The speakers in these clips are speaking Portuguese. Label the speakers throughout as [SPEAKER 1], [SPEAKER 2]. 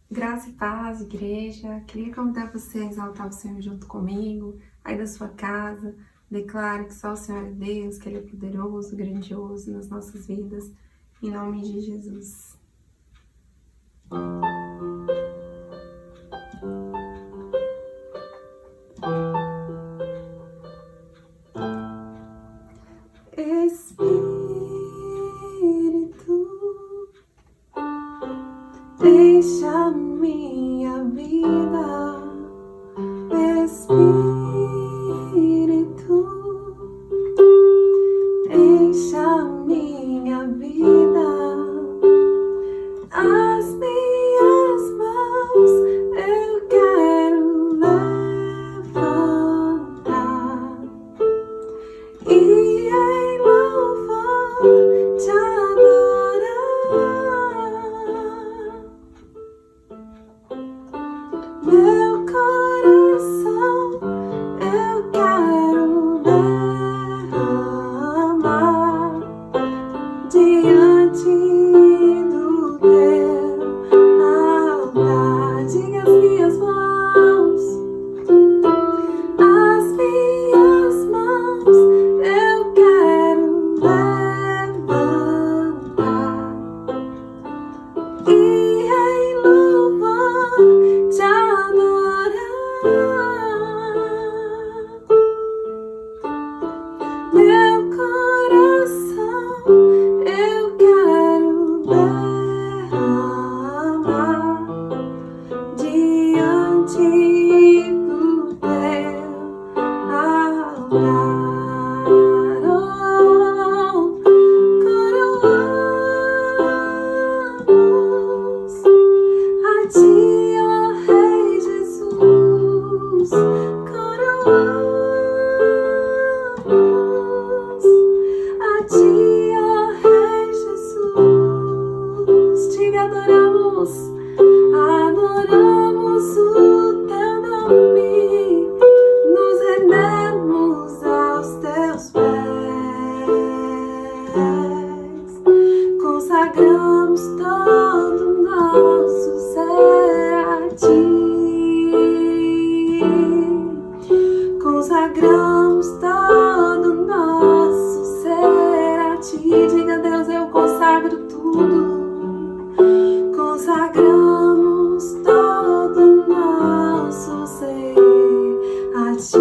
[SPEAKER 1] Graça e paz, igreja. Queria convidar você a exaltar o Senhor junto comigo, aí da sua casa. Declare que só o Senhor é Deus, que Ele é poderoso, grandioso nas nossas vidas. Em nome de Jesus. Espírito, deixa minha vida. Espírito, deixa minha vida. As minhas mãos eu quero levantar e em louvor te adorar. Meu coração eu quero derramar diante do teu altar. Diga as minhas mãos, as minhas mãos eu quero levantar e em louvor te adorar. Meu coração eu quero derramar diante do teu altar. Coroamos a ti, ó Rei Jesus. Coroamos a ti, ó Rei Jesus. Te adoramos, adoramos o teu nome, nos rendemos aos teus pés, consagramos todo o nosso ser a ti, consagramos todo o nosso ser a ti. Diga, Deus, eu consagro tudo. Consagramos todo o nosso ser a ti.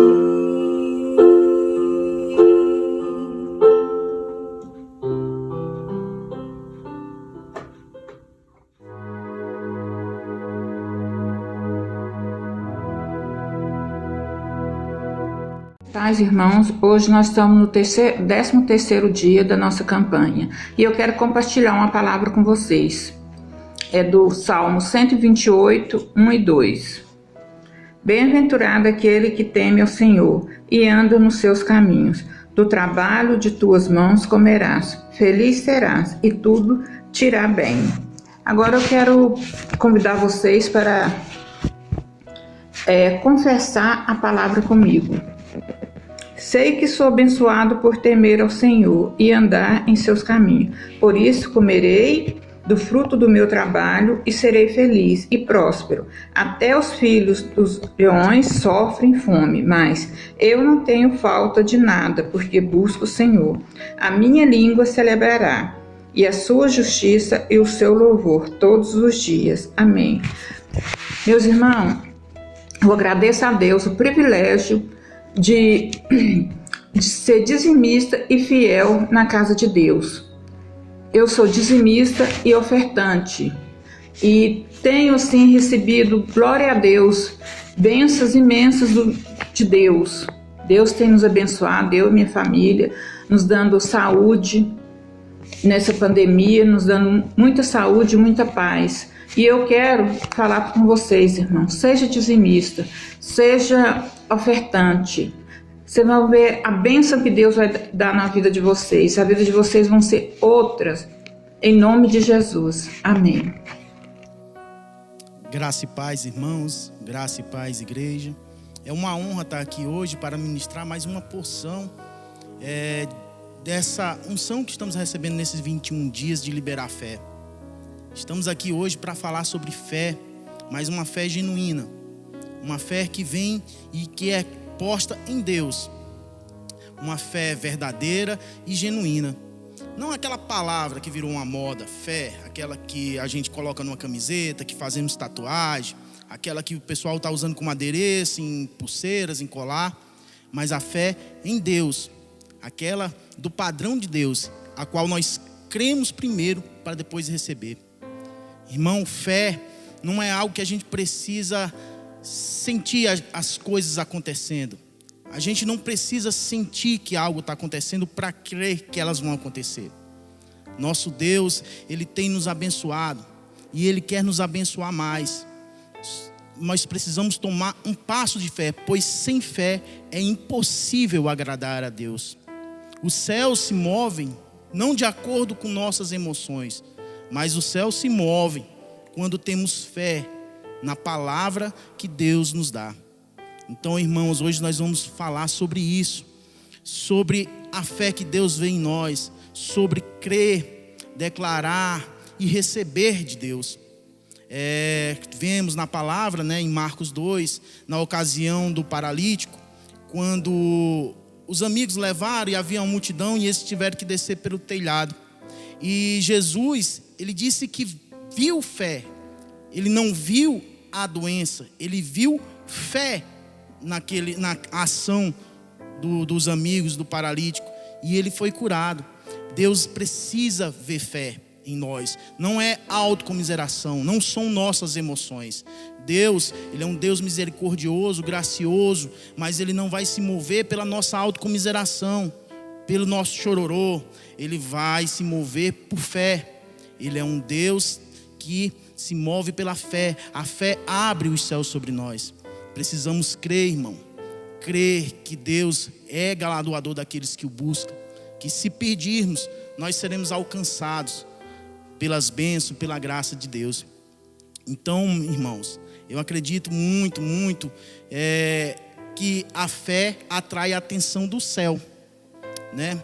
[SPEAKER 2] Paz, irmãos, hoje nós estamos no 13º dia da nossa campanha e eu quero compartilhar uma palavra com vocês. É do Salmo 128, 1 e 2. Bem-aventurado aquele que teme ao Senhor e anda nos seus caminhos. Do trabalho de tuas mãos comerás, feliz serás e tudo te irá bem. Agora eu quero convidar vocês para confessar a palavra comigo. Sei que sou abençoado por temer ao Senhor e andar em seus caminhos. Por isso comerei do fruto do meu trabalho e serei feliz e próspero. Até os filhos dos leões sofrem fome, mas eu não tenho falta de nada, porque busco o Senhor. A minha língua celebrará, e a sua justiça e o seu louvor todos os dias. Amém. Meus irmãos, eu agradeço a Deus o privilégio de ser dizimista e fiel na casa de Deus. Eu sou dizimista e ofertante e tenho assim recebido, glória a Deus, bênçãos imensas de Deus. Deus tem nos abençoado, eu e minha família, nos dando saúde nessa pandemia, nos dando muita saúde, muita paz. E eu quero falar com vocês, irmãos, seja dizimista, seja ofertante. Você vai ver a bênção que Deus vai dar na vida de vocês. A vida de vocês vão ser outras, em nome de Jesus. Amém.
[SPEAKER 3] Graça e paz, irmãos. Graça e paz, igreja. É uma honra estar aqui hoje para ministrar mais uma porção dessa unção que estamos recebendo nesses 21 dias de liberar fé. Estamos aqui hoje para falar sobre fé, mas uma fé genuína. Uma fé que vem e que é posta em Deus. Uma fé verdadeira e genuína. Não aquela palavra que virou uma moda, fé, aquela que a gente coloca numa camiseta, que fazemos tatuagem, aquela que o pessoal está usando como adereço, em pulseiras, em colar, mas a fé em Deus, aquela do padrão de Deus, a qual nós cremos primeiro para depois receber. Irmão, fé não é algo que a gente precisa sentir as coisas acontecendo. A gente não precisa sentir que algo está acontecendo para crer que elas vão acontecer. Nosso Deus, Ele tem nos abençoado e Ele quer nos abençoar mais. Nós precisamos tomar um passo de fé, pois sem fé é impossível agradar a Deus. Os céus se movem não de acordo com nossas emoções, mas os céus se movem quando temos fé na palavra que Deus nos dá. Então, irmãos, hoje nós vamos falar sobre isso, sobre a fé que Deus vê em nós, sobre crer, declarar e receber de Deus. Vemos na palavra, em Marcos 2, na ocasião do paralítico, quando os amigos levaram e havia uma multidão e eles tiveram que descer pelo telhado. E Jesus, ele disse que viu fé. Ele não viu a doença, ele viu fé na ação dos amigos do paralítico, e ele foi curado. Deus precisa ver fé em nós. Não é autocomiseração, não são nossas emoções. Deus, Ele é um Deus misericordioso, gracioso, mas Ele não vai se mover pela nossa autocomiseração, pelo nosso chororô. Ele vai se mover por fé. Ele é um Deus que se move pela fé. A fé abre os céus sobre nós. Precisamos crer, irmão. Crer que Deus é galardoador daqueles que o buscam. Que se pedirmos, nós seremos alcançados pelas bênçãos, pela graça de Deus. Então, irmãos, eu acredito muito que a fé atrai a atenção do céu, né?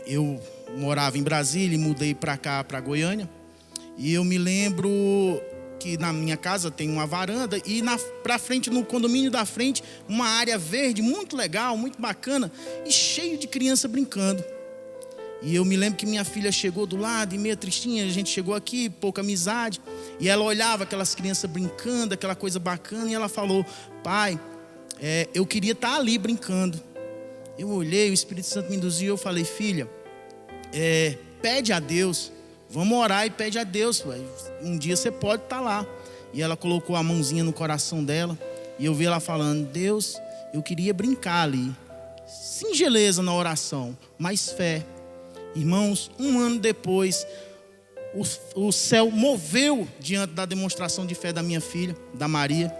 [SPEAKER 3] Eu morava em Brasília e mudei para cá, para Goiânia, e eu me lembro que na minha casa tem uma varanda e para frente, no condomínio da frente, uma área verde muito legal, muito bacana e cheio de criança brincando. E eu me lembro que minha filha chegou do lado e meio tristinha, a gente chegou aqui, pouca amizade, e ela olhava aquelas crianças brincando, aquela coisa bacana, e ela falou: pai, eu queria estar ali brincando. Eu olhei, o Espírito Santo me induziu, eu falei: filha, pede a Deus, vamos orar e pede a Deus, um dia você pode estar lá. E ela colocou a mãozinha no coração dela, e eu vi ela falando: Deus, eu queria brincar ali. Singeleza na oração, mas fé. Irmãos, um ano depois, o céu moveu diante da demonstração de fé da minha filha, da Maria,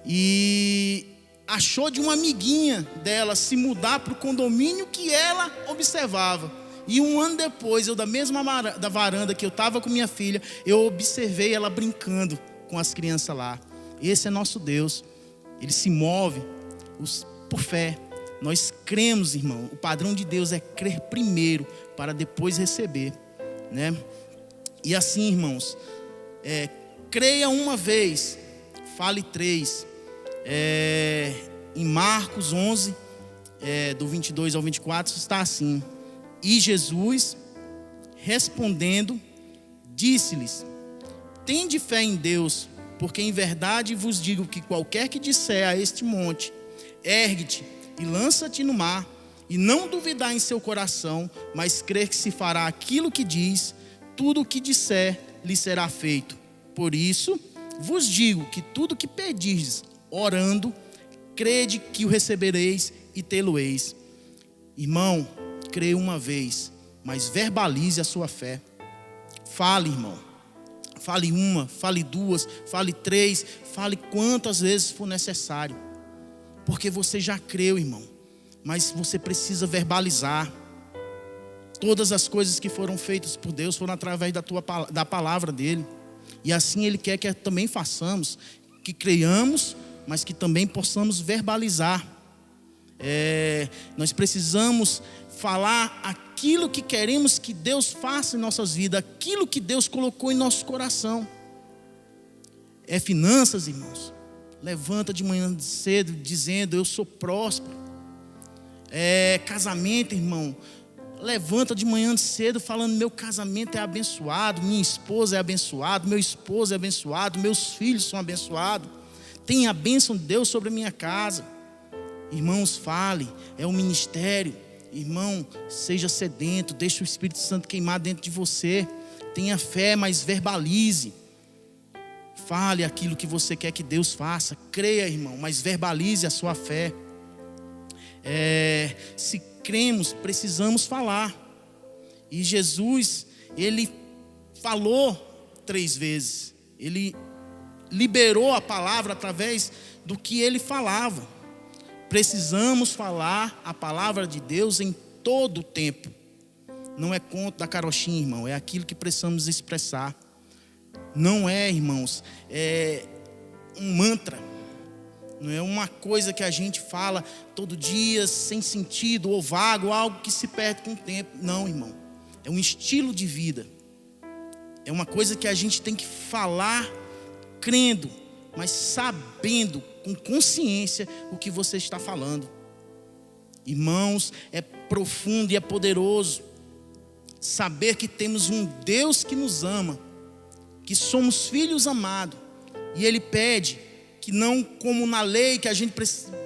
[SPEAKER 3] e achou de uma amiguinha dela se mudar para o condomínio que ela observava. E um ano depois, eu da mesma da varanda que eu estava com minha filha, eu observei ela brincando com as crianças lá. Esse é nosso Deus. Ele se move por fé. Nós cremos, irmão. O padrão de Deus é crer primeiro para depois receber, né? E assim, irmãos, creia uma vez, fale três. Em Marcos 11, do 22 ao 24, está assim: e Jesus, respondendo, disse-lhes: tende fé em Deus, porque em verdade vos digo que qualquer que disser a este monte: ergue-te e lança-te no mar, e não duvidar em seu coração, mas crer que se fará aquilo que diz, tudo o que disser lhe será feito. Por isso vos digo que tudo que pedirdes orando, crede que o recebereis e tê-lo-eis. Irmão, creia uma vez, mas verbalize a sua fé. Fale, irmão. Fale uma, fale duas, fale três, fale quantas vezes for necessário. Porque você já creu, irmão. Mas você precisa verbalizar. Todas as coisas que foram feitas por Deus foram através da palavra dele. E assim Ele quer que também façamos. Que creiamos, mas que também possamos verbalizar. Nós precisamos falar aquilo que queremos que Deus faça em nossas vidas. Aquilo que Deus colocou em nosso coração. é finanças, irmãos. Levanta de manhã cedo dizendo: eu sou próspero. É casamento, irmão. Levanta de manhã cedo falando: meu casamento é abençoado, minha esposa é abençoada, meu esposo é abençoado, meus filhos são abençoados. Tem a bênção de Deus sobre a minha casa. Irmãos, fale, é um ministério. Irmão, seja sedento, deixe o Espírito Santo queimar dentro de você. Tenha fé, mas verbalize. Fale aquilo que você quer que Deus faça. Creia, irmão, mas verbalize a sua fé. Se cremos, precisamos falar. E Jesus, ele falou 3 vezes. Ele liberou a palavra através do que ele falava. Precisamos falar a palavra de Deus em todo o tempo. Não é conto da carochinha, irmão. É aquilo que precisamos expressar. Não é, irmãos, é um mantra. Não é uma coisa que a gente fala todo dia sem sentido ou vago, algo que se perde com o tempo. Não, irmão. É um estilo de vida. É uma coisa que a gente tem que falar crendo, mas sabendo, com consciência, o que você está falando. Irmãos, é profundo e é poderoso saber que temos um Deus que nos ama, que somos filhos amados, e Ele pede que não como na lei que a gente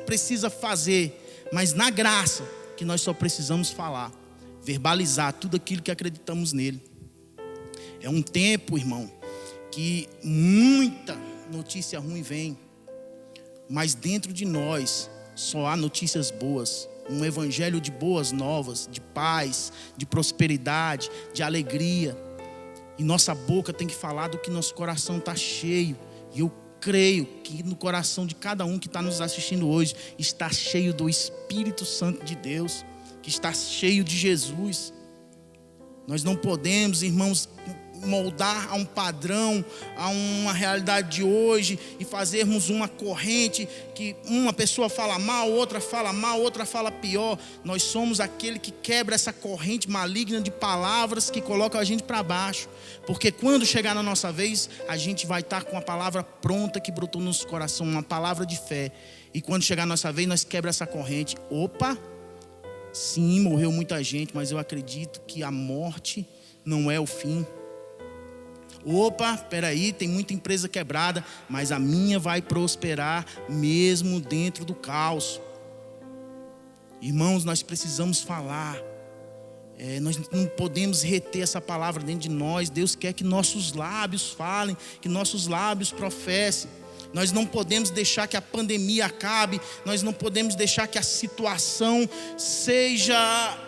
[SPEAKER 3] precisa fazer, mas na graça que nós só precisamos falar, verbalizar tudo aquilo que acreditamos nele. É um tempo, irmão, que muita notícia ruim vem, mas dentro de nós só há notícias boas. Um evangelho de boas novas, de paz, de prosperidade, de alegria. E nossa boca tem que falar do que nosso coração está cheio. E eu creio que no coração de cada um que está nos assistindo hoje está cheio do Espírito Santo de Deus, que está cheio de Jesus. Nós não podemos, irmãos, moldar a um padrão, a uma realidade de hoje e fazermos uma corrente que uma pessoa fala mal, outra fala pior. Nós somos aquele que quebra essa corrente maligna de palavras que colocam a gente para baixo, porque quando chegar na nossa vez, a gente vai estar com a palavra pronta que brotou no nosso coração, uma palavra de fé, e quando chegar a nossa vez, nós quebra essa corrente. Opa, sim, morreu muita gente, mas eu acredito que a morte não é o fim. Opa, peraí, tem muita empresa quebrada, mas a minha vai prosperar mesmo dentro do caos. Irmãos, nós precisamos falar. Nós não podemos reter essa palavra dentro de nós. Deus quer que nossos lábios falem, que nossos lábios professem. Nós não podemos deixar que a pandemia acabe. Nós não podemos deixar que a situação seja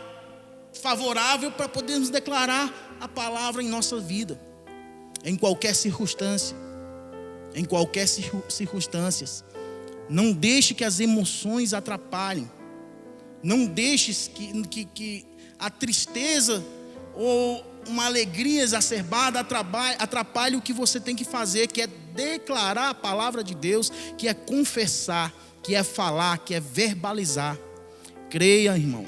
[SPEAKER 3] favorável para podermos declarar a palavra em nossa vida. Em qualquer circunstância. Em qualquer circunstância. Não deixe que as emoções atrapalhem. Não deixe que a tristeza ou uma alegria exacerbada atrapalhe o que você tem que fazer, que é declarar a palavra de Deus, que é confessar, que é falar, que é verbalizar. Creia, irmão.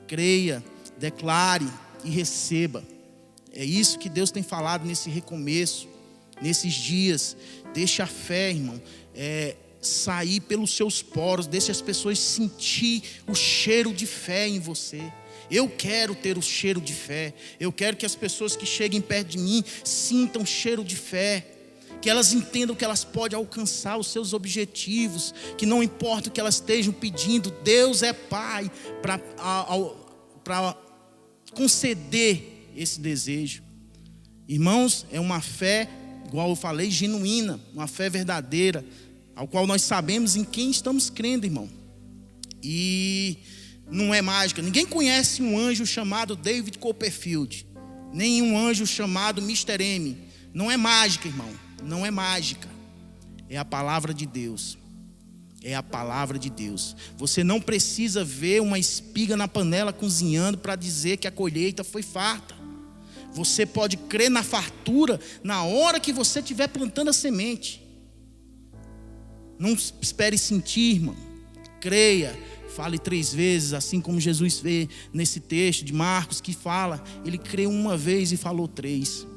[SPEAKER 3] Creia, declare e receba. É isso que Deus tem falado nesse recomeço, nesses dias. Deixa a fé, irmão, sair pelos seus poros. Deixa as pessoas sentir o cheiro de fé em você. Eu quero ter o cheiro de fé. Eu quero que as pessoas que cheguem perto de mim sintam o cheiro de fé. Que elas entendam que elas podem alcançar os seus objetivos. Que não importa o que elas estejam pedindo, Deus é Pai para conceder esse desejo. Irmãos, é uma fé, igual eu falei, genuína, uma fé verdadeira, ao qual nós sabemos em quem estamos crendo, irmão. E não é mágica. Ninguém conhece um anjo chamado David Copperfield, nem um anjo chamado Mr. M. Não é mágica, irmão. Não é mágica. É a palavra de Deus. É a palavra de Deus. Você não precisa ver uma espiga na panela cozinhando para dizer que a colheita foi farta. Você pode crer na fartura na hora que você estiver plantando a semente. Não espere sentir, irmão. Creia, fale 3 vezes, assim como Jesus vê nesse texto de Marcos que fala. Ele creu uma vez e falou 3.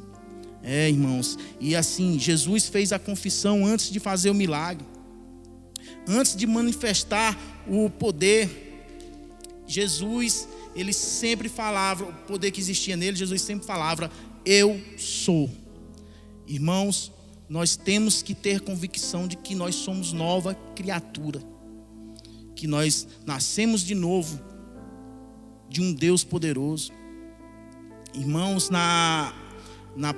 [SPEAKER 3] Irmãos, e assim, Jesus fez a confissão antes de fazer o milagre, antes de manifestar o poder. Jesus, ele sempre falava, o poder que existia nele, Jesus sempre falava, eu sou. Irmãos, nós temos que ter convicção de que nós somos nova criatura, que nós nascemos de novo de um Deus poderoso. Irmãos, na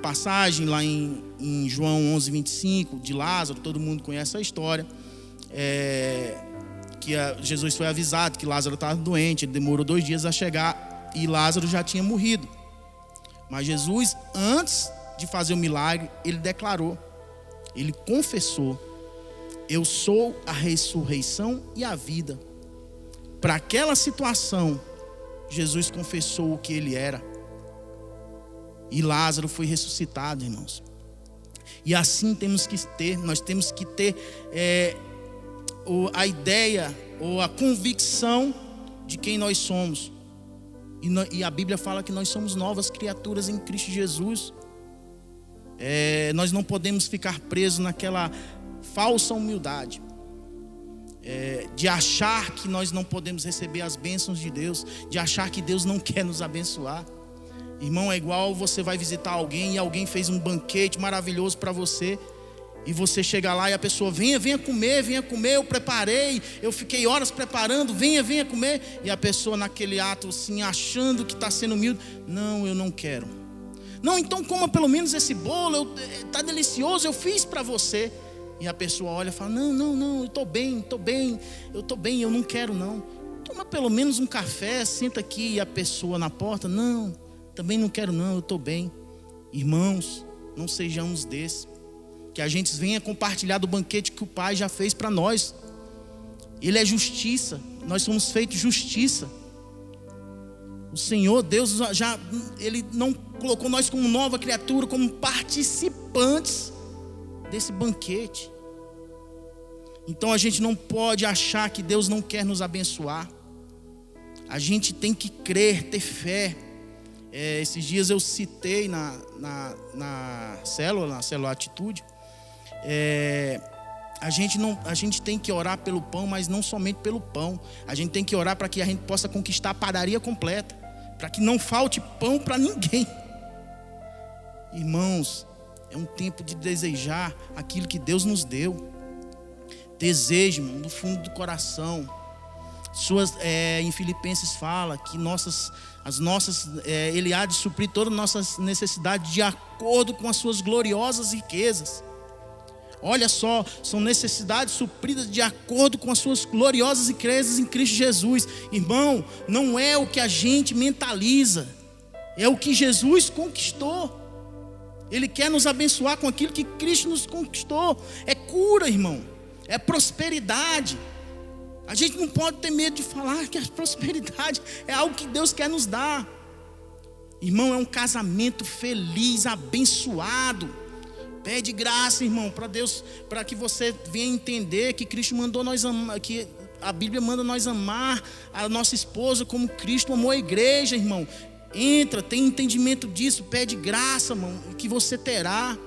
[SPEAKER 3] passagem lá em João 11:25 de Lázaro, todo mundo conhece a história, que Jesus foi avisado que Lázaro estava doente, ele demorou 2 dias a chegar e Lázaro já tinha morrido. Mas Jesus, antes de fazer o milagre, ele declarou, ele confessou, eu sou a ressurreição e a vida. Para aquela situação, Jesus confessou o que ele era. E Lázaro foi ressuscitado, irmãos. E assim nós temos que ter a ideia ou a convicção de quem nós somos. E a Bíblia fala que nós somos novas criaturas em Cristo Jesus. Nós não podemos ficar presos naquela falsa humildade, de achar que nós não podemos receber as bênçãos de Deus, de achar que Deus não quer nos abençoar. Irmão, é igual você vai visitar alguém e alguém fez um banquete maravilhoso para você, e você chega lá e a pessoa, venha comer, eu preparei, eu fiquei horas preparando, venha comer. E a pessoa naquele ato assim, achando que está sendo humilde, não, eu não quero. Não, então coma pelo menos esse bolo, está delicioso, eu fiz para você. E a pessoa olha e fala, não, eu estou bem, eu não quero não. Toma pelo menos um café, senta aqui. E a pessoa na porta, não, também não quero não, eu estou bem. Irmãos, não sejamos desses, que a gente venha compartilhar do banquete que o Pai já fez para nós. Ele é justiça, nós somos feitos justiça. O Senhor Deus Ele não colocou nós como nova criatura, como participantes desse banquete. Então a gente não pode achar que Deus não quer nos abençoar. A gente tem que crer, ter fé. Esses dias eu citei na célula Atitude. A gente tem que orar pelo pão, mas não somente pelo pão. A gente tem que orar para que a gente possa conquistar a padaria completa, para que não falte pão para ninguém. Irmãos, é um tempo de desejar aquilo que Deus nos deu. Desejo, irmão, do fundo do coração. Em Filipenses fala que Ele há de suprir todas as nossas necessidades de acordo com as suas gloriosas riquezas. Olha só, são necessidades supridas de acordo com as suas gloriosas riquezas em Cristo Jesus. Irmão, não é o que a gente mentaliza, é o que Jesus conquistou. Ele quer nos abençoar com aquilo que Cristo nos conquistou. É cura, irmão, é prosperidade. A gente não pode ter medo de falar que a prosperidade é algo que Deus quer nos dar. Irmão, é um casamento feliz, abençoado. Pede graça, irmão, para Deus, para que você venha entender que Cristo mandou nós amar, que a Bíblia manda nós amar a nossa esposa como Cristo amou a igreja, irmão. Entra, tem entendimento disso, pede graça, irmão, que você terá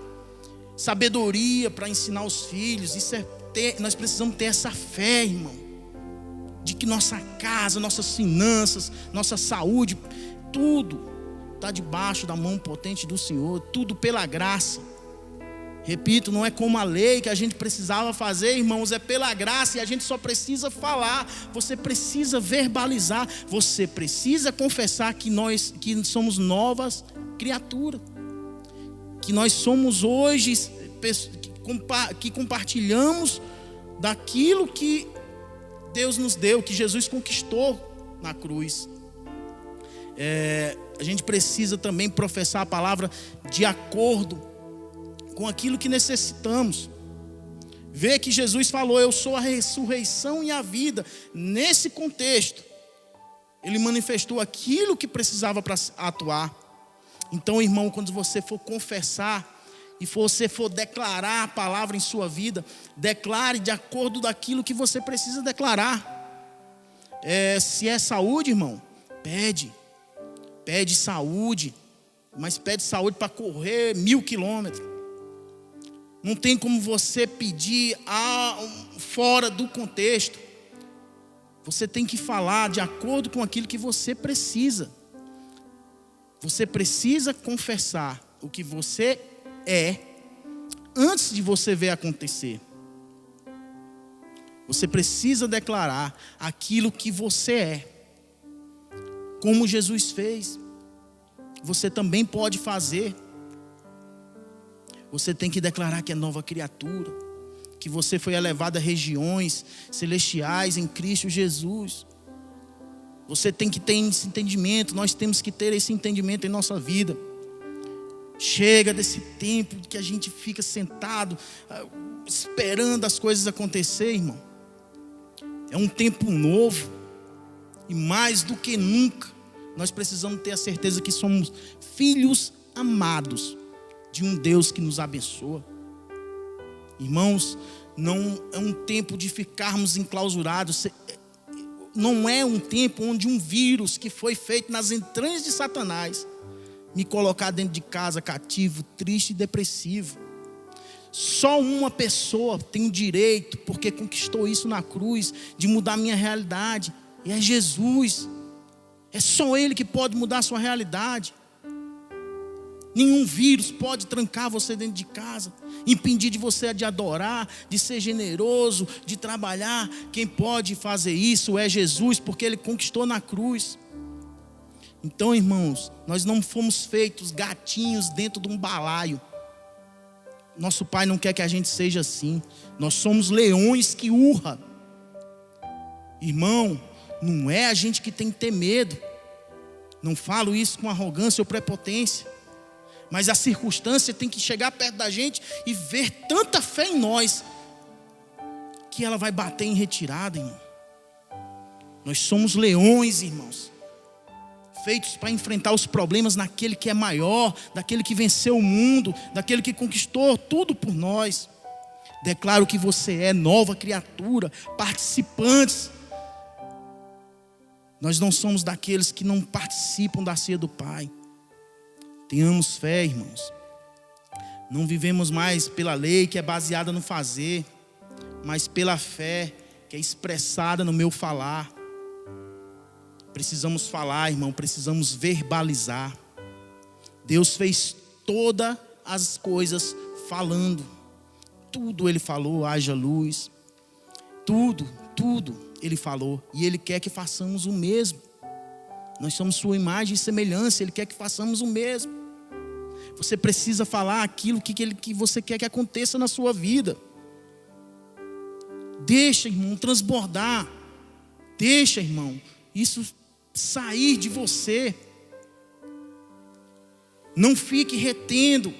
[SPEAKER 3] sabedoria para ensinar os filhos. Nós precisamos ter essa fé, irmão, de que nossa casa, nossas finanças, nossa saúde, tudo está debaixo da mão potente do Senhor, tudo pela graça. Repito, não é como a lei que a gente precisava fazer, irmãos, é pela graça, e a gente só precisa falar. Você precisa verbalizar, você precisa confessar que somos novas criaturas, que nós somos hoje que compartilhamos daquilo que Deus nos deu, que Jesus conquistou na cruz. A gente precisa também professar a palavra de acordo com aquilo que necessitamos. Vê que Jesus falou, eu sou a ressurreição e a vida. Nesse contexto, Ele manifestou aquilo que precisava para atuar. Então, irmão, quando você for confessar e você for declarar a palavra em sua vida, declare de acordo daquilo que você precisa declarar. Se é saúde, irmão, pede saúde. mas pede saúde para correr 1000 quilômetros. Não tem como você pedir fora do contexto. Você tem que falar de acordo com aquilo que você precisa. Você precisa confessar o que você é antes de você ver acontecer. Você precisa declarar aquilo que você é. Como Jesus fez, você também pode fazer. Você tem que declarar que é nova criatura, que você foi elevado a regiões celestiais em Cristo Jesus. Você tem que ter esse entendimento, nós temos que ter esse entendimento em nossa vida. Chega desse tempo que a gente fica sentado, esperando as coisas acontecer, irmão. É um tempo novo, e mais do que nunca, nós precisamos ter a certeza que somos filhos amados de um Deus que nos abençoa. Irmãos, não é um tempo de ficarmos enclausurados. Não é um tempo onde um vírus que foi feito nas entranhas de Satanás me colocar dentro de casa cativo, triste e depressivo. Só uma pessoa tem o direito, porque conquistou isso na cruz, de mudar a minha realidade, e é Jesus. É só Ele que pode mudar a sua realidade. Nenhum vírus pode trancar você dentro de casa, impedir de você de adorar, de ser generoso, de trabalhar. Quem pode fazer isso é Jesus, porque Ele conquistou na cruz. Então, irmãos, nós não fomos feitos gatinhos dentro de um balaio. Nosso Pai não quer que a gente seja assim. Nós somos leões que urram. Irmão, não é a gente que tem que ter medo. Não falo isso com arrogância ou prepotência. Mas a circunstância tem que chegar perto da gente e ver tanta fé em nós, que ela vai bater em retirada, irmão. Nós somos leões, irmãos, feitos para enfrentar os problemas naquele que é maior, daquele que venceu o mundo, daquele que conquistou tudo por nós. Declaro que você é nova criatura, participantes. Nós não somos daqueles que não participam da ceia do Pai. Tenhamos fé, irmãos. Não vivemos mais pela lei que é baseada no fazer, mas pela fé que é expressada no meu falar. Precisamos falar, irmão, precisamos verbalizar. Deus fez todas as coisas falando. Tudo Ele falou, haja luz. Tudo Ele falou. E Ele quer que façamos o mesmo. Nós somos sua imagem e semelhança. Ele quer que façamos o mesmo. Você precisa falar aquilo que você quer que aconteça na sua vida. Deixa, irmão, transbordar. Deixa, irmão, isso sair de você. Não fique retendo.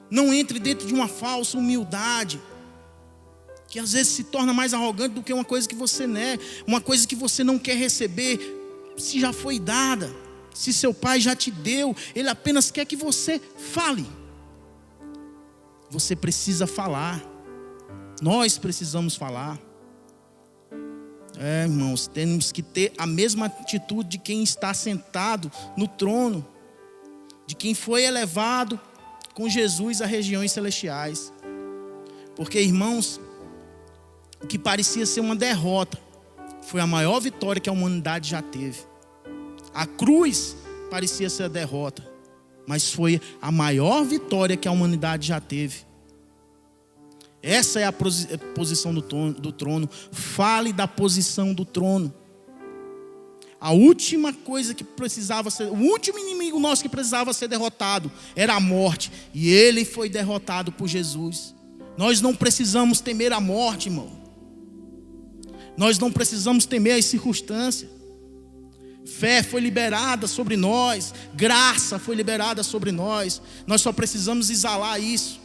[SPEAKER 3] Não entre dentro de uma falsa humildade, que às vezes se torna mais arrogante do que uma coisa que você nega, uma coisa que você não quer receber, se já foi dada, se seu pai já te deu. Ele apenas quer que você fale. Você precisa falar. Nós precisamos falar. Irmãos, temos que ter a mesma atitude de quem está sentado no trono, de quem foi elevado com Jesus a regiões celestiais. Porque, irmãos, o que parecia ser uma derrota foi a maior vitória que a humanidade já teve. A cruz parecia ser a derrota, mas foi a maior vitória que a humanidade já teve. Essa é a posição do trono. Fale da posição do trono. A última coisa que precisava ser, o último inimigo nosso que precisava ser derrotado era a morte. E ele foi derrotado por Jesus. Nós não precisamos temer a morte, irmão. Nós não precisamos temer as circunstâncias. Fé foi liberada sobre nós. Graça foi liberada sobre nós. Nós só precisamos exalar isso.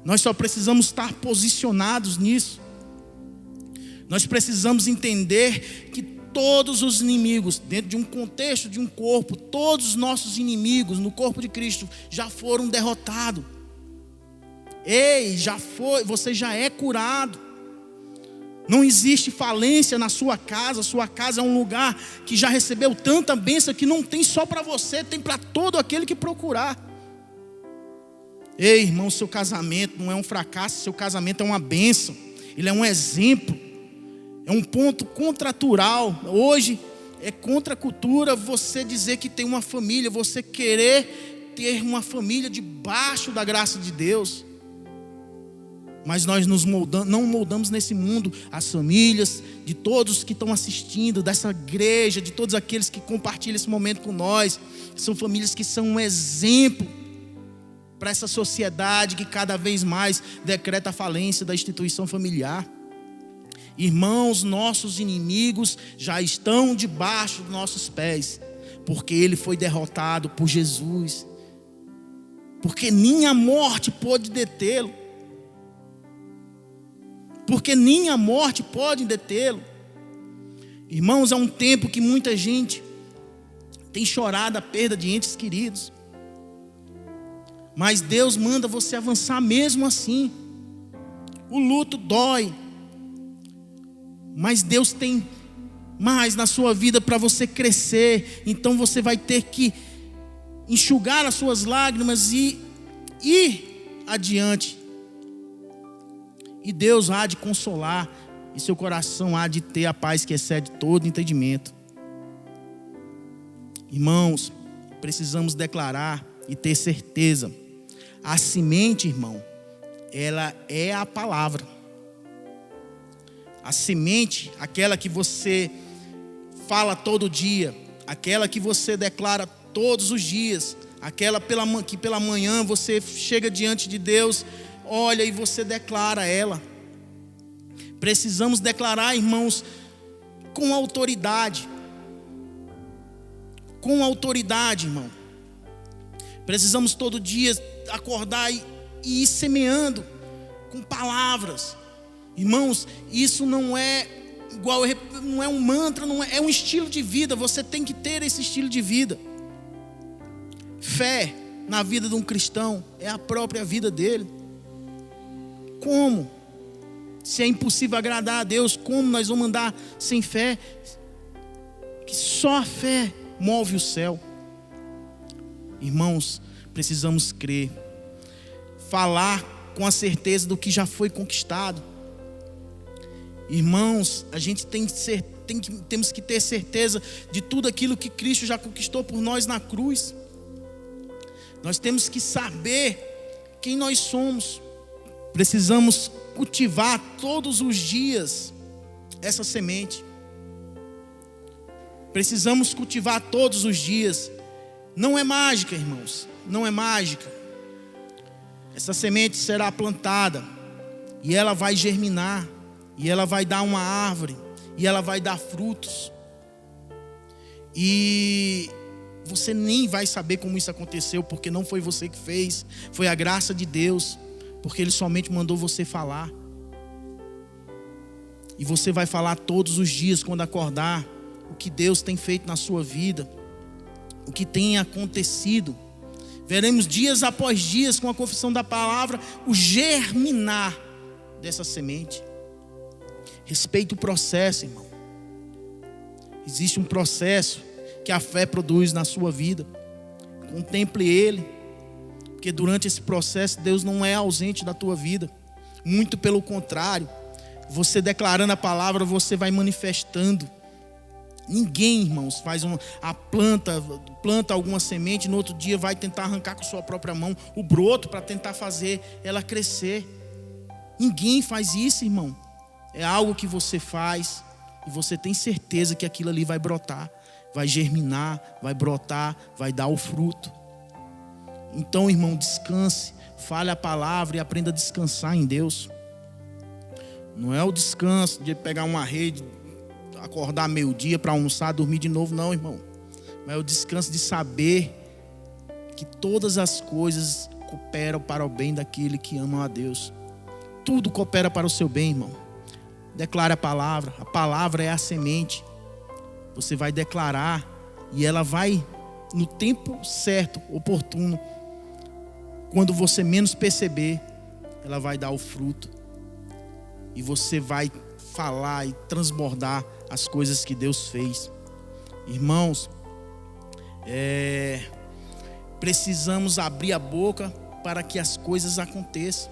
[SPEAKER 3] Nós só precisamos estar posicionados nisso. Nós precisamos entender que todos os inimigos, dentro de um contexto de um corpo, todos os nossos inimigos no corpo de Cristo já foram derrotados. Ei, já foi, você já é curado. Não existe falência na sua casa. Sua casa é um lugar que já recebeu tanta bênção que não tem só para você, tem para todo aquele que procurar. Ei, irmão, seu casamento não é um fracasso, seu casamento é uma bênção. Ele é um exemplo, é um ponto contratural. Hoje é contra a cultura você dizer que tem uma família, você querer ter uma família debaixo da graça de Deus. Mas nós não moldamos nesse mundo as famílias de todos que estão assistindo, dessa igreja, de todos aqueles que compartilham esse momento com nós. São famílias que são um exemplo para essa sociedade que cada vez mais decreta a falência da instituição familiar. Irmãos, nossos inimigos já estão debaixo dos nossos pés, porque ele foi derrotado por Jesus, porque nem a morte pôde detê-lo. Porque nem a morte pode detê-lo. Irmãos, há um tempo que muita gente tem chorado a perda de entes queridos. Mas Deus manda você avançar mesmo assim. O luto dói. Mas Deus tem mais na sua vida para você crescer. Então você vai ter que enxugar as suas lágrimas e ir adiante. E Deus há de consolar, e seu coração há de ter a paz que excede todo entendimento. Irmãos, precisamos declarar e ter certeza. A semente, irmão, ela é a palavra. A semente, aquela que você fala todo dia, aquela que você declara todos os dias, aquela que pela manhã você chega diante de Deus, olha e você declara ela. Precisamos declarar, irmãos, com autoridade. Com autoridade, irmão. Precisamos todo dia acordar e ir semeando com palavras. Irmãos, isso não é igual, não é um mantra, é um estilo de vida. Você tem que ter esse estilo de vida. Fé na vida de um cristão é a própria vida dele. Como? Se é impossível agradar a Deus, como nós vamos andar sem fé? Que só a fé move o céu. Irmãos, precisamos crer, falar com a certeza do que já foi conquistado. Irmãos, a gente temos que ter certeza de tudo aquilo que Cristo já conquistou por nós na cruz. Nós temos que saber quem nós somos. Precisamos cultivar todos os dias essa semente. Precisamos cultivar todos os dias. Não é mágica, irmãos, não é mágica. Essa semente será plantada e ela vai germinar, e ela vai dar uma árvore, e ela vai dar frutos. E você nem vai saber como isso aconteceu, porque não foi você que fez, foi a graça de Deus, porque Ele somente mandou você falar. E você vai falar todos os dias quando acordar o que Deus tem feito na sua vida, o que tem acontecido. Veremos dias após dias, com a confissão da palavra, o germinar dessa semente. Respeite o processo, irmão. Existe um processo que a fé produz na sua vida. Contemple ele, porque durante esse processo Deus não é ausente da tua vida. Muito pelo contrário, você declarando a palavra, você vai manifestando. Ninguém, irmãos, planta alguma semente, no outro dia vai tentar arrancar com sua própria mão o broto para tentar fazer ela crescer. Ninguém faz isso, irmão. É algo que você faz e você tem certeza que aquilo ali vai brotar, vai germinar, vai brotar, vai dar o fruto. Então, irmão, descanse, fale a palavra e aprenda a descansar em Deus. Não é o descanso de pegar uma rede, acordar meio-dia para almoçar, dormir de novo, não, irmão. Mas é o descanso de saber que todas as coisas cooperam para o bem daquele que ama a Deus. Tudo coopera para o seu bem, irmão. Declare a palavra é a semente. Você vai declarar e ela vai, no tempo certo, oportuno, quando você menos perceber, ela vai dar o fruto. E você vai falar e transbordar as coisas que Deus fez. Irmãos, precisamos abrir a boca para que as coisas aconteçam.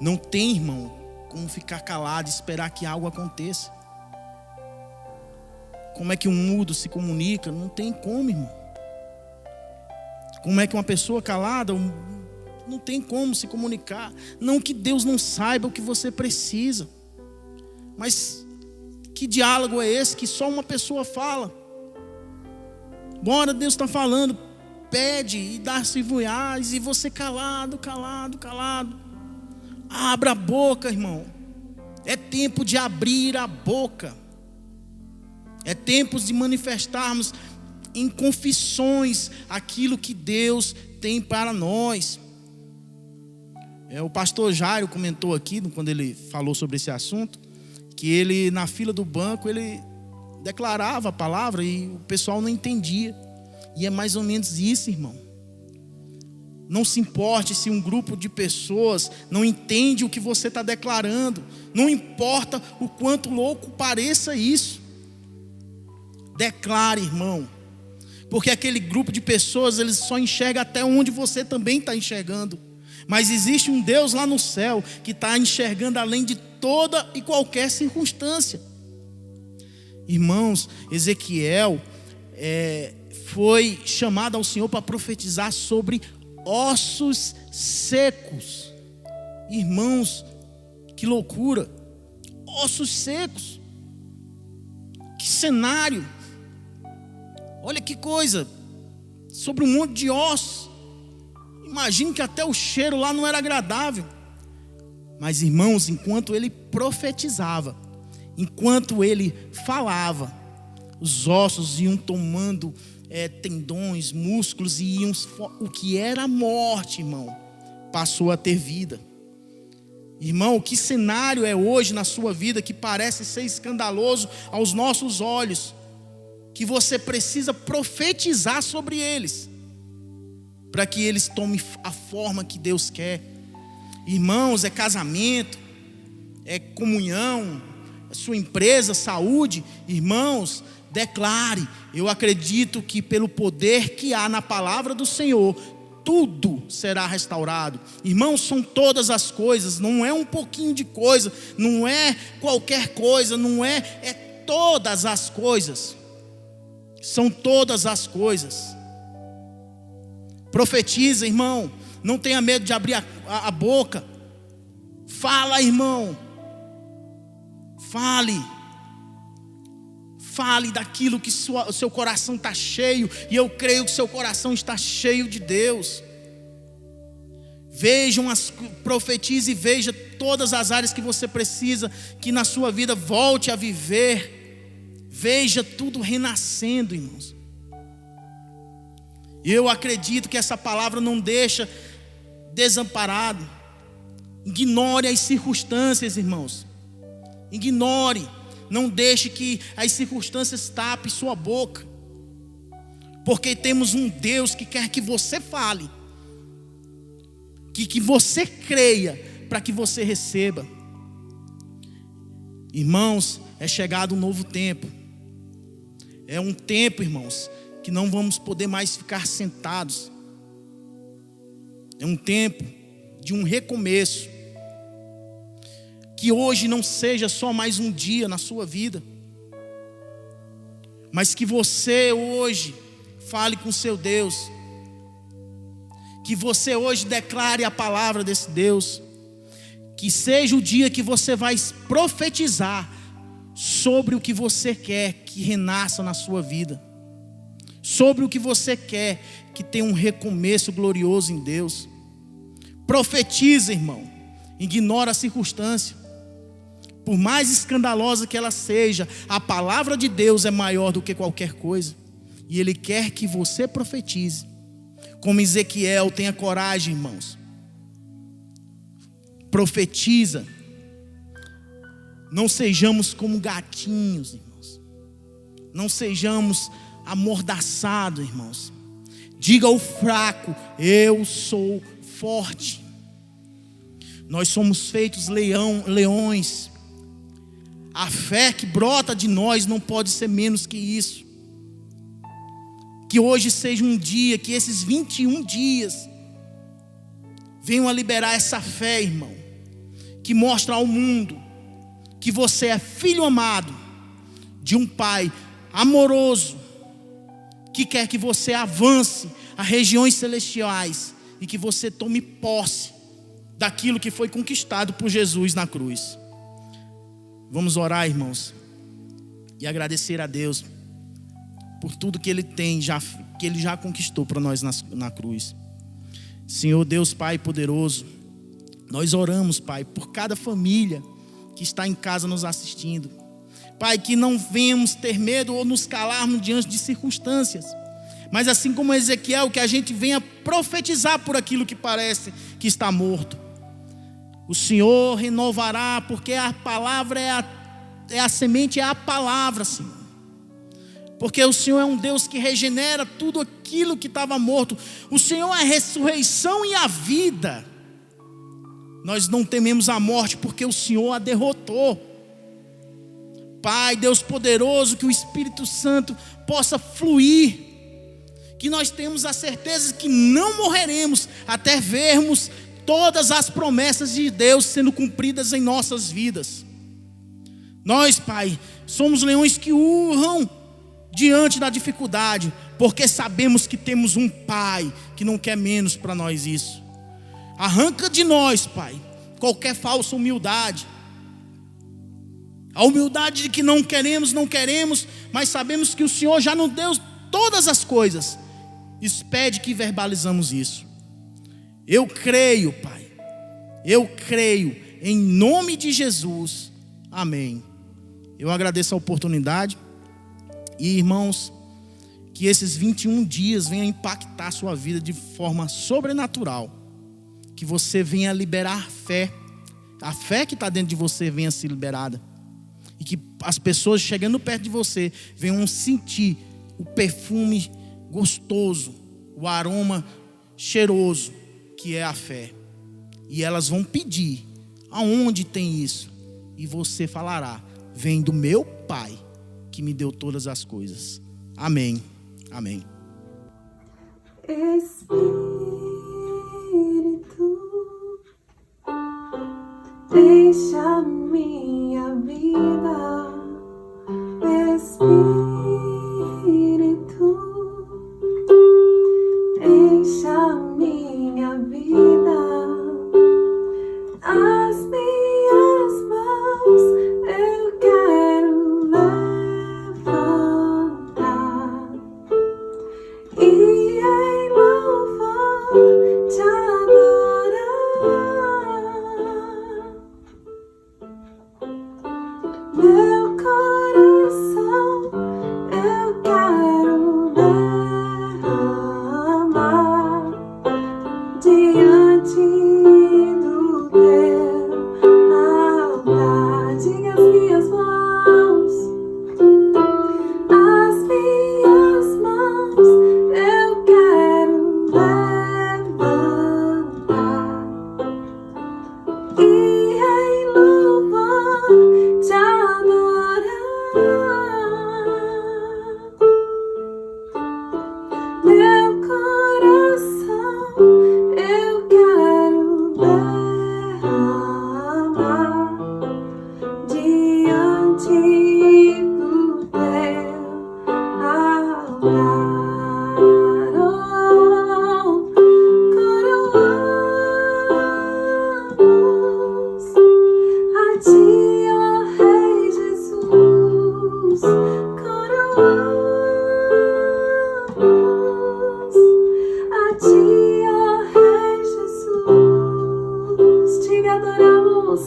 [SPEAKER 3] Não tem, irmão, como ficar calado e esperar que algo aconteça. Como é que um mudo se comunica? Não tem como, irmão. Como é que uma pessoa calada não tem como se comunicar? Não que Deus não saiba o que você precisa, mas que diálogo é esse que só uma pessoa fala? Bora, Deus está falando, pede e dá-se voz, e você calado. Abra a boca, irmão. É tempo de abrir a boca. É tempo de manifestarmos em confissões aquilo que Deus tem para nós. O pastor Jairo comentou aqui, quando ele falou sobre esse assunto, que ele, na fila do banco, ele declarava a palavra e o pessoal não entendia. E é mais ou menos isso, irmão. Não se importe se um grupo de pessoas não entende o que você está declarando. Não importa o quanto louco pareça isso. Declare, irmão. Porque aquele grupo de pessoas, eles só enxergam até onde você também está enxergando. Mas existe um Deus lá no céu que está enxergando além de toda e qualquer circunstância. Irmãos, Ezequiel foi chamado ao Senhor para profetizar sobre ossos secos. Irmãos, que loucura! Ossos secos. Que cenário! Olha que coisa! Sobre um monte de ossos. Imagino que até o cheiro lá não era agradável. Mas, irmãos, enquanto ele profetizava, enquanto ele falava, os ossos iam tomando tendões, músculos, e o que era a morte, irmão, passou a ter vida. Irmão, que cenário é hoje na sua vida que parece ser escandaloso aos nossos olhos, que você precisa profetizar sobre eles, para que eles tomem a forma que Deus quer. Irmãos, é casamento, é comunhão, é sua empresa, saúde. Irmãos, declare. Eu acredito que pelo poder que há na palavra do Senhor, tudo será restaurado. Irmãos, são todas as coisas, não é um pouquinho de coisa, não é qualquer coisa, não é todas as coisas. São todas as coisas. Profetiza, irmão. Não tenha medo de abrir a boca. Fala, irmão. Fale daquilo que o seu coração está cheio. E eu creio que seu coração está cheio de Deus. Profetize e veja todas as áreas que você precisa que na sua vida volte a viver. Veja tudo renascendo, irmãos. Eu acredito que essa palavra não deixa desamparado. Ignore as circunstâncias, irmãos. Ignore. Não deixe que as circunstâncias tapem sua boca. Porque temos um Deus que quer que você fale. Que você creia para que você receba. Irmãos, é chegado um novo tempo. É um tempo, irmãos, que não vamos poder mais ficar sentados. É um tempo de um recomeço. Que hoje não seja só mais um dia na sua vida, mas que você hoje fale com seu Deus. Que você hoje declare a palavra desse Deus. Que seja o dia que você vai profetizar sobre o que você quer que renasça na sua vida. Sobre o que você quer que tenha um recomeço glorioso em Deus. Profetiza, irmão. Ignora a circunstância. Por mais escandalosa que ela seja, a palavra de Deus é maior do que qualquer coisa. E Ele quer que você profetize. Como Ezequiel, tenha coragem, irmãos. Profetiza. Não sejamos como gatinhos, irmãos. Não sejamos amordaçados, irmãos. Diga ao fraco: eu sou forte. Nós somos feitos leões A fé que brota de nós não pode ser menos que isso. Que hoje seja um dia, que esses 21 dias venham a liberar essa fé, irmão, que mostra ao mundo que você é filho amado de um Pai amoroso, que quer que você avance a regiões celestiais e que você tome posse daquilo que foi conquistado por Jesus na cruz. Vamos orar, irmãos, e agradecer a Deus por tudo que Ele tem, que Ele já conquistou para nós na cruz. Senhor Deus Pai poderoso, nós oramos, Pai, por cada família que está em casa nos assistindo. Pai, que não venhamos ter medo ou nos calarmos diante de circunstâncias, mas assim como Ezequiel, que a gente venha profetizar por aquilo que parece que está morto. O Senhor renovará, porque a palavra é a semente, é a palavra, Senhor. Porque o Senhor é um Deus que regenera tudo aquilo que estava morto. O Senhor é a ressurreição e a vida. Nós não tememos a morte, porque o Senhor a derrotou. Pai, Deus poderoso, que o Espírito Santo possa fluir, que nós temos a certeza que não morreremos até vermos todas as promessas de Deus sendo cumpridas em nossas vidas. Nós, Pai, somos leões que urram diante da dificuldade, porque sabemos que temos um Pai que não quer menos para nós isso. Arranca de nós, Pai, qualquer falsa humildade. A humildade de que não queremos, mas sabemos que o Senhor já nos deu todas as coisas. Pede que verbalizamos isso. Eu creio, Pai. Eu creio em nome de Jesus. Amém. Eu agradeço a oportunidade. E irmãos, que esses 21 dias venham impactar a sua vida de forma sobrenatural. Que você venha liberar fé. A fé que está dentro de você venha ser liberada. E que as pessoas chegando perto de você venham sentir o perfume gostoso, o aroma cheiroso que é a fé. E elas vão pedir: aonde tem isso? E você falará: vem do meu Pai que me deu todas as coisas. Amém. Amém.
[SPEAKER 1] Espírito, deixa minha vida. Espírito, deixa minha vida. As minhas mãos eu quero levantar e em louvor te adorar. Meu coração eu quero derramar diante do teu altar. Diga: as minhas mãos, as minhas mãos eu quero levantar e em louvor te adorar. Meu coração eu quero derramar diante do teu altar. Coroamos a ti, ó Rei Jesus. Coroamos a ti, ó Rei Jesus. Te adoramos,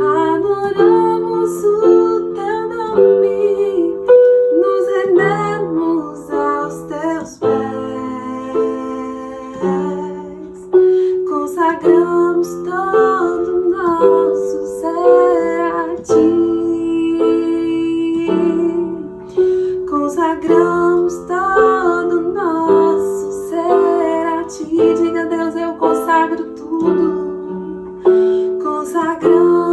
[SPEAKER 1] adoramos o teu nome. Nos rendemos aos teus pés. Consagramos todo nosso ser a ti. Consagramos todo nosso ser a ti. Diga: Deus, eu consagro tudo. Consagramos